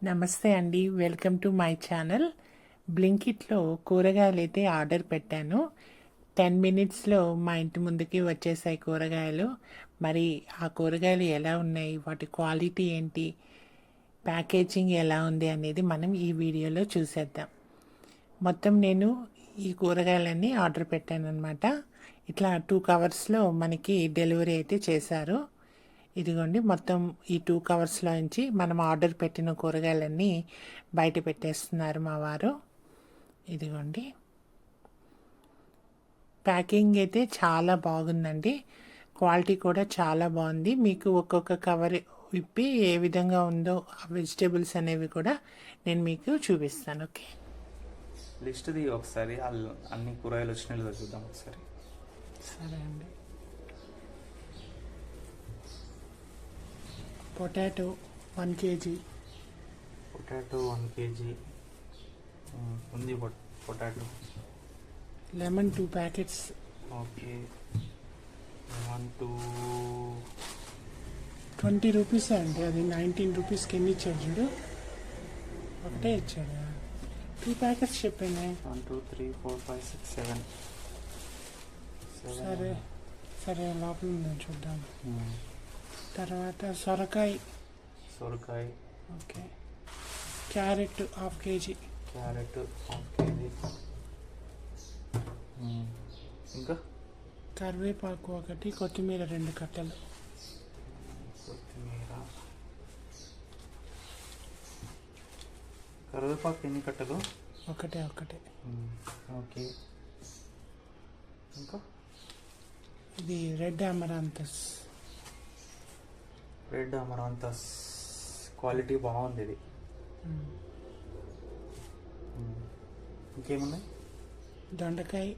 నమస్తే అండి. Welcome to my channel. బ్లింకిట్లో కూరగాయలు అయితే ఆర్డర్ పెట్టాను. 10 మినిట్స్లో మా ఇంటి ముందుకి వచ్చేసాయి కూరగాయలు. మరి ఆ కూరగాయలు ఎలా ఉన్నాయి, వాటి క్వాలిటీ ఏంటి, ప్యాకేజింగ్ ఎలా ఉంది అనేది మనం ఈ వీడియోలో చూసేద్దాం. మొత్తం నేను ఈ కూరగాయలన్నీ ఆర్డర్ పెట్టాను అనమాట. ఇట్లా 2 కవర్స్లో మనకి డెలివరీ అయితే చేశారు. ఇదిగోండి, మొత్తం ఈ 2 కవర్స్లో నుంచి మనం ఆర్డర్ పెట్టిన కూరగాయలన్నీ బయట పెట్టేస్తున్నారు మా వారు. ఇదిగోండి, ప్యాకింగ్ అయితే చాలా బాగుందండి. క్వాలిటీ కూడా చాలా బాగుంది. మీకు ఒక్కొక్క కవర్ విప్పి ఏ విధంగా ఉందో వెజిటేబుల్స్ అనేవి కూడా నేను మీకు చూపిస్తాను. ఓకే, లిస్ట్ ది ఒకసారి అన్ని కూరగాయలు వచ్చినాయో చూద్దాం ఒకసారి. సరే అండి. పొటాటో 1 kg, పొటాటో 1 kg ఉంది. Potato lemon 2 packets. Okay, 1 to 20 rupees అండి. అది 19 రూపీస్కి ఎన్ని ఇచ్చాడు చూడు, ఒకటే ఇచ్చాడు. 2 ప్యాకెట్స్ చెప్పాను. 1 2 3 4 5 6 7. సరే సరే, లోపల ఉందని చూద్దాం. తర్వాత సొరకాయ. Okay, carrot 1/2 kg. Carrot 1/2 kg. ఇంకా కరివేపాకు 1, కొత్తిమీర 2 కట్టలు. కరివేపాకు ఎన్ని కట్టలు? ఒకటే. ఓకే, ఇంకా ఇది రెడ్ అమరాంతస్. క్వాలిటీ బాగుంది ఇది. ఇంకేమున్నాయి? దొండకాయ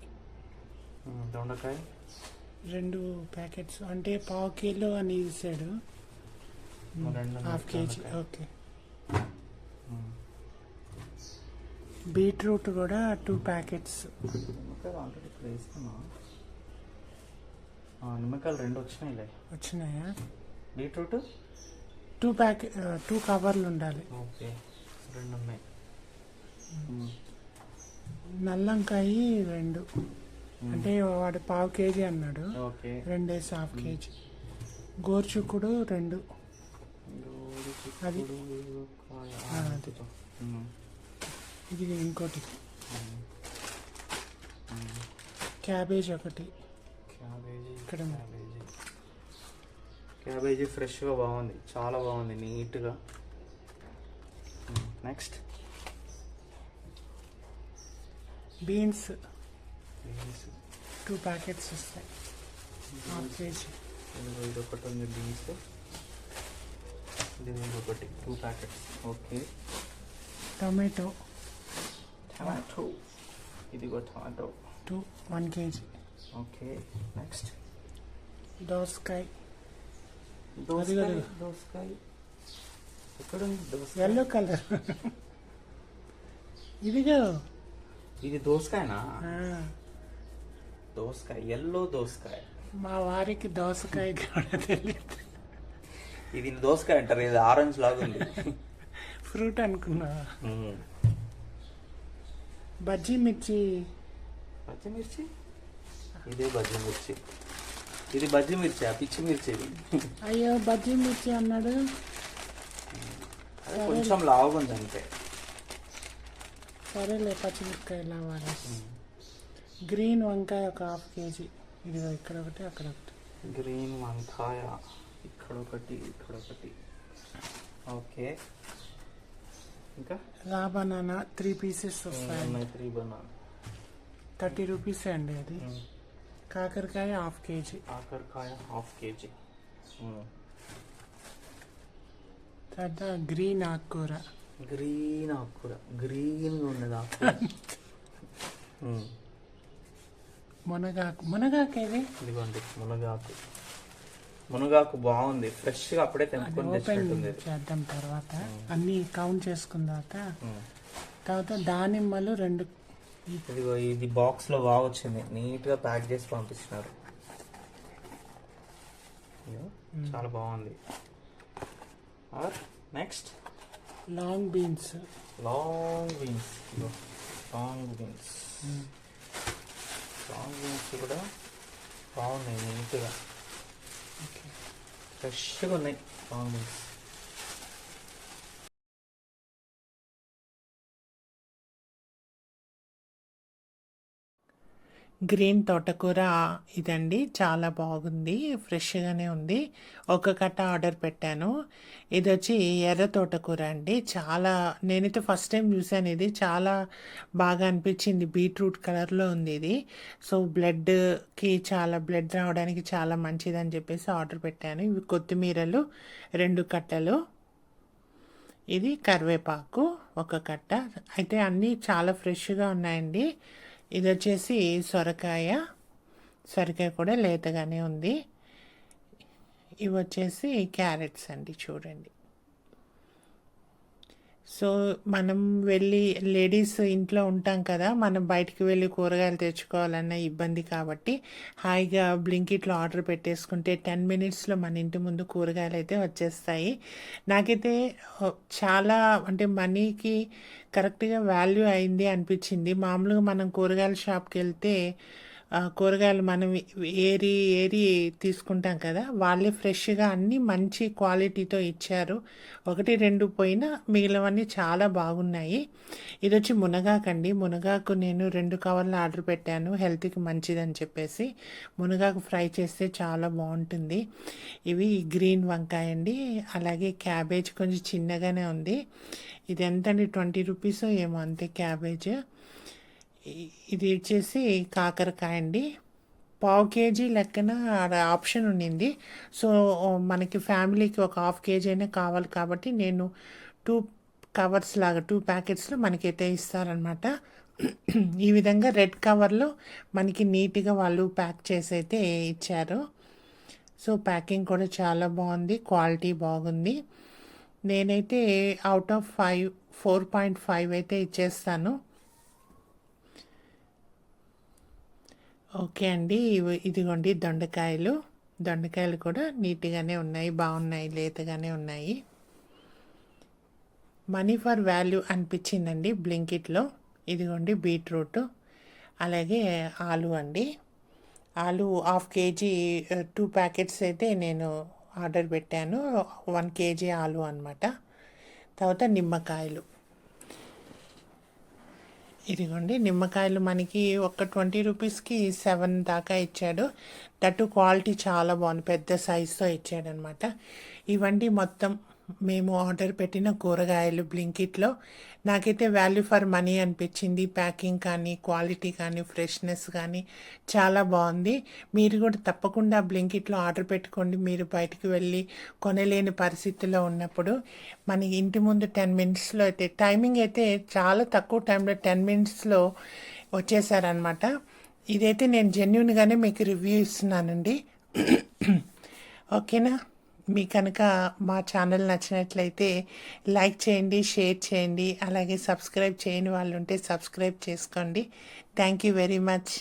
2 ప్యాకెట్స్, అంటే 1/2 కిలో అని ఇచ్చాడు. 1/2 kg. ఓకే, బీట్రూట్ కూడా 2 ప్యాకెట్స్. నిమ్మకాయలు 2 వచ్చినాయా? బీట్రూట్ 2 కవర్లు ఉండాలి. ఓకే, 2 ఉన్నాయి. నల్లంకాయ 2, అంటే వాడు 1/2 kg అన్నాడు. ఓకే, 2 వేసి 1/2 kg. గోరుచిక్కుడు 2. అది ఇది ఇంకోటి. క్యాబేజ్ 1. ఇక్కడ క్యాబేజీ ఫ్రెష్గా బాగుంది, చాలా బాగుంది, నీట్గా. నెక్స్ట్ బీన్స్ 2 ప్యాకెట్స్ వస్తాయి, 1/2 kg. ఇది ఒకటి ఉంది బీన్స్, ఇది ఒకటి 2 ప్యాకెట్స్. ఓకే, టొమాటో ఇదిగో టమాటో 1 kg. ఓకే, నెక్స్ట్ దోసకాయ ఎక్కడ ఉంది? Yellow colour. ఇదిగో, ఇది దోసకాయనా? దోసకాయ, ఎల్లో దోసకాయ. మా వారికి దోసకాయ కూడా తెలియదు. ఇది దోసకాయ అంటారు, ఇది ఆరెంజ్ లాగా ఉంది. ఫ్రూట్ అనుకున్నా. బజ్జీ మిర్చి. ఇదే బజ్జీ మిర్చి. ఇది బజ్జీ మిర్చి, పిచ్చి మిర్చి ఇది. అయ్యో, బజ్జీ మిర్చి అన్నాడు. కొంచెం లావుగా ఉంది అంతే. సరేలే, పచ్చిమిరపకాయ లావాలి. గ్రీన్ వంకాయ 1/2 kg. ఇదిగో ఇక్కడ ఒకటి, అక్కడ ఒకటి. గ్రీన్ వంకాయ ఇక్కడ ఒకటి. ఓకే, ఇంకా రా బనానా 3 పీసెస్ వస్తాయి. 3 బనానా 30 రూపీస్ అండి. అది కాకరకాయ 1/2 kg. 1/2 kg. తర్వాత గ్రీన్ ఆకుకూర. గ్రీన్గా ఉన్నది ఆకుకూర. మునగాకు ఇది. ఇదిగోండి, మునగాకు బాగుంది, ఫ్రెష్గా అప్పుడే తెంపుకొని తెచ్చినట్టుంది. చేద్దాం తర్వాత, అన్ని కౌంట్ చేసుకున్న తర్వాత దానిమ్మలు 2. ఇదిగో, ఇది బాక్స్ లో బాగా వచ్చింది, నీట్ గా ప్యాక్ చేసి పంపించినారు. చాలా బాగుంది. Next long beans. Long beans. Long beans. Long beans కూడా బాగున్నాయి, నీట్గా ఫ్రెష్గా ఉన్నాయి లాంగ్ బీన్స్. గ్రీన్ తోటకూర ఇదండి, చాలా బాగుంది, ఫ్రెష్గానే ఉంది. ఒక కట్ట ఆర్డర్ పెట్టాను. ఇది వచ్చి ఎర్ర తోటకూర అండి. చాలా, నేనైతే ఫస్ట్ టైం చూసాను, ఇది చాలా బాగా అనిపించింది. బీట్రూట్ కలర్లో ఉంది ఇది. సో బ్లడ్కి, చాలా బ్లడ్ రావడానికి చాలా మంచిదని చెప్పేసి ఆర్డర్ పెట్టాను. ఇవి కొత్తిమీరలు 2 కట్టలు. ఇది కరివేపాకు 1 కట్ట. అయితే అన్నీ చాలా ఫ్రెష్గా ఉన్నాయండి. ఇది వచ్చేసి సొరకాయ కూడా లేతగానే ఉంది. ఇవి వచ్చేసి క్యారెట్స్ అండి, చూడండి. సో మనం వెళ్ళి, లేడీస్ ఇంట్లో ఉంటాం కదా, మనం బయటికి వెళ్ళి కూరగాయలు తెచ్చుకోవాలన్న ఇబ్బంది కాబట్టి హాయిగా బ్లింకిట్లో ఆర్డర్ పెట్టేసుకుంటే 10 మినిట్స్లో మన ఇంటి ముందు కూరగాయలు అయితే వచ్చేస్తాయి. నాకైతే చాలా, అంటే మనీకి కరెక్ట్గా వాల్యూ అయింది అనిపించింది. మామూలుగా మనం కూరగాయల షాప్కి వెళ్తే కూరగాయలు మనం ఏరి తీసుకుంటాం కదా, వాళ్ళే ఫ్రెష్గా అన్నీ మంచి క్వాలిటీతో ఇచ్చారు. 1-2 పోయినా మిగిలినవన్నీ చాలా బాగున్నాయి. ఇది వచ్చి మునగాకండి. మునగాకు నేను 2 కవర్లు ఆర్డర్ పెట్టాను, హెల్త్కి మంచిదని చెప్పేసి. మునగాకు ఫ్రై చేస్తే చాలా బాగుంటుంది. ఇవి గ్రీన్ వంకాయ అండి, అలాగే క్యాబేజ్ కొంచెం చిన్నగానే ఉంది. ఇది ఎంతండి, 20 రూపీస్ ఏమో అంతే క్యాబేజ్. ఇది వచ్చేసి కాకరకాయ అండి, 1/2 కేజీ లెక్కన ఆప్షన్ ఉండింది. సో మనకి ఫ్యామిలీకి ఒక 1/2 కేజీ అయినా కావాలి కాబట్టి నేను 2 కవర్స్ లాగా 2 ప్యాకెట్స్లో మనకైతే ఇస్తారనమాట. ఈ విధంగా రెడ్ కవర్లో మనకి నీట్గా వాళ్ళు ప్యాక్ చేసి అయితే ఇచ్చారు. సో ప్యాకింగ్ కూడా చాలా బాగుంది, క్వాలిటీ బాగుంది. నేనైతే అవుట్ ఆఫ్ 5 4.5 అయితే ఇచ్చేస్తాను. ఓకే అండి, ఇదిగోండి దొండకాయలు కూడా నీట్గానే ఉన్నాయి, బాగున్నాయి, లేతగానే ఉన్నాయి. మనీ ఫర్ వాల్యూ అనిపించిందండి బ్లింకిట్లో. ఇదిగోండి బీట్రూట్, అలాగే ఆలు అండి. ఆలు 1/2 కేజీ 2 ప్యాకెట్స్ అయితే నేను ఆర్డర్ పెట్టాను. 1 కేజీ ఆలు అనమాట. తర్వాత నిమ్మకాయలు, ఇదిగోండి నిమ్మకాయలు మనకి ఒక 20 రూపీస్కి 7 దాకా ఇచ్చాడు. దట్టు క్వాలిటీ చాలా బాగుంది, పెద్ద సైజుతో ఇచ్చాడనమాట. ఇవన్నీ మొత్తం మేము ఆర్డర్ పెట్టిన కూరగాయలు బ్లింకిట్లో. నాకైతే వాల్యూ ఫర్ మనీ అనిపించింది. ప్యాకింగ్ కానీ, క్వాలిటీ కానీ, ఫ్రెష్నెస్ కానీ చాలా బాగుంది. మీరు కూడా తప్పకుండా బ్లింకిట్లో ఆర్డర్ పెట్టుకోండి. మీరు బయటికి వెళ్ళి కొనలేని పరిస్థితిలో ఉన్నప్పుడు మన ఇంటి ముందు 10 మినిట్స్లో అయితే, టైమింగ్ అయితే చాలా తక్కువ టైంలో 10 మినిట్స్లో వచ్చేసారనమాట. ఇదైతే నేను జెన్యూన్గానే మీకు రివ్యూ ఇస్తున్నానండి. ఓకేనా? మీ కనుక మా ఛానల్ నచ్చినట్లయితే లైక్ చేయండి, షేర్ చేయండి, అలాగే సబ్స్క్రైబ్ చేయని వాళ్ళు ఉంటే సబ్స్క్రైబ్ చేసుకోండి. Thank you very much.